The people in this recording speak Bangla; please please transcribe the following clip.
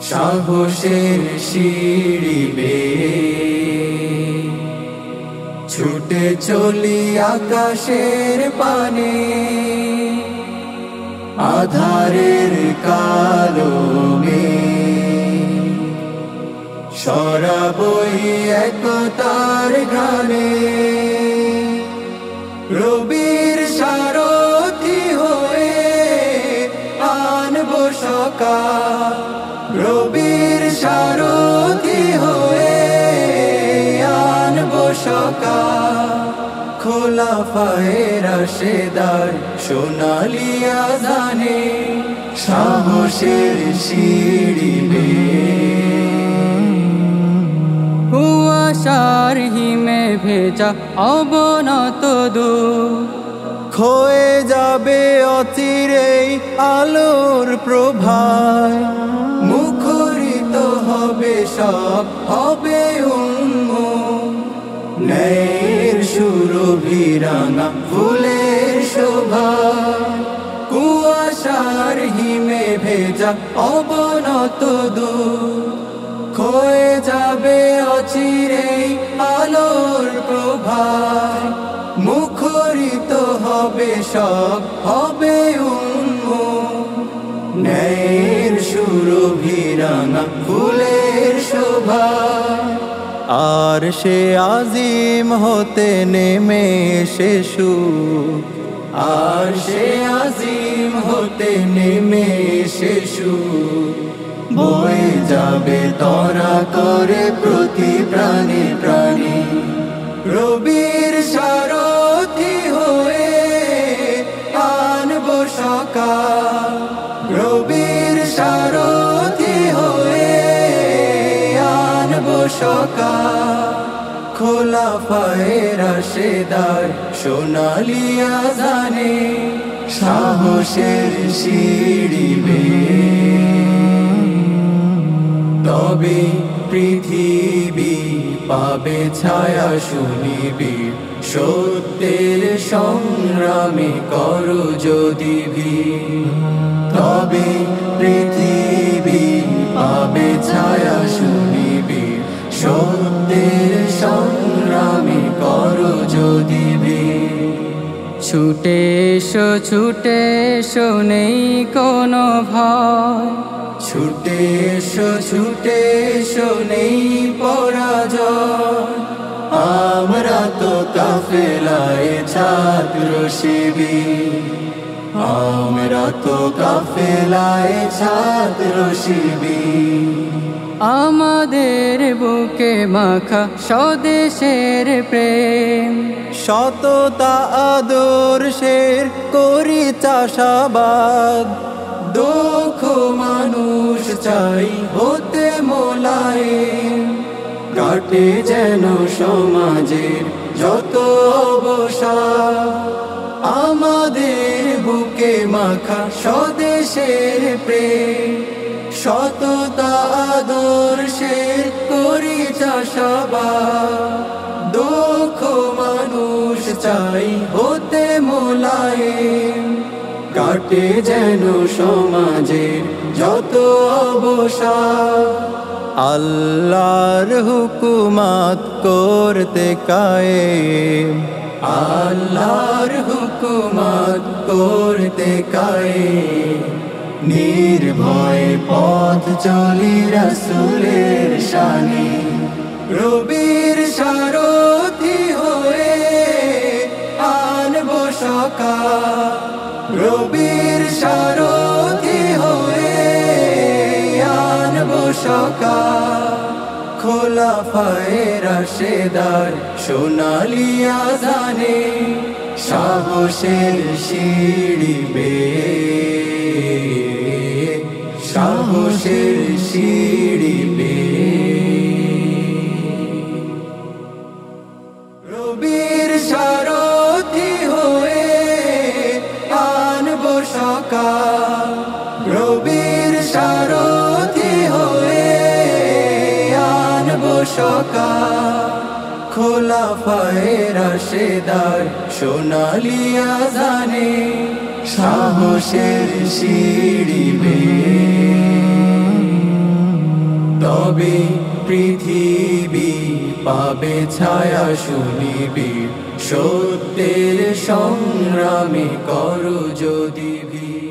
সাহসের সিঁড়ি বেয়ে ছুটে চলি আকাশের পানে, আধারের কালো মেঘ সরাবই একতার গানে। রবির সারথি হয়ে আনবো সকাল, রবির সারথি হয়ে আনবো সকাল। খোলাফায়ে রাশেদার সোনালি আযানে সাহসের সিঁড়ি বেয়ে কুয়াশার হিমে ভেজা অবনত দূর ক্ষয়ে যাবে অচিরেই আলোর প্রভায়। মুখরিত হবে সব, হবে উন্মুখ ন্যায়ের সুরভিরাঙা ফুলের শোভা। কুয়াশার হিমে ভেজা অবনত দূর ক্ষয়ে যাবে অচিরেই আলোর প্রভায়। মুখরিত হবে সব, হবে উন্মুখ ন্যায়ের সুরভিরাঙা ফুলের শোভা। আর সে আজিম হতে নেমে এসে সুখ, আর সে আজিম হতে নেমে এসে সুখ বয়ে যাবে তরা করে প্রতি প্রাণে প্রাণে। রবির সারথি হয়ে আনবো সকাল, রবির সারথি হয়ে আনবো সকাল। খোলাফায়ে রাশেদার সোনালি আযানে সাহসের সিঁড়ি বেয়ে তবে পৃথিবী পাবে ছায়া সুনিবিড়। সত্যের সংগ্রামে করো যদি ভিড়, তবে পৃথিবী পাবে ছায়া সুনিবিড়। সত্যের সংগ্রামে করো যদি ভিড়। ছুটে এসো নেই কোনো ভয়, ছুটে এসো নেই পরাজয়। আমরা তো কাফেলায় ছাত্র শিবির, আমরা তো কাফেলায় ছাত্র শিবির। আমাদের বুকে মাখা স্বদেশের প্রেম, সততা আদর্শের করি চাষাবাদ। দক্ষ মানুষ চাই হতে মোলায়েম, কাটে যেন সমাজের যত অবসাদ। আমাদের বুকে মাখা স্বদেশের প্রেম, সততা আদর্শের করি চাষাবাদ। দক্ষ মানুষ চাই হতে মোলায়েম, কাটে যেন সমাজের যত অবসাদ। আল্লাহর হুকুমাত করতে কায়েম, আল্লাহর হুকুমাত করতে কায়েম। নির্ভয় পথ চলি রাসূলের শানে, রবির সারথি হয়ে আনবো সকাল, রবির সারথি হয়ে আনবো সকাল। খোলাফায়ে রাশেদার সোনালি আযানে সাহসের সিঁড়ি বেয়ে, সাহসের সিঁড়ি বেয়ে। রবির সারথি হয়ে আনবো সকাল, রবির সারথি হয়ে আনবো সকাল। খোলাফায়ে রাশেদার সোনালি আযানে সাহসের সিঁড়ি বেয়ে। হবে পৃথিবী, পাবে ছায়া শুনিবি, সত্যের সংগ্রামে করো যদি ভিড়।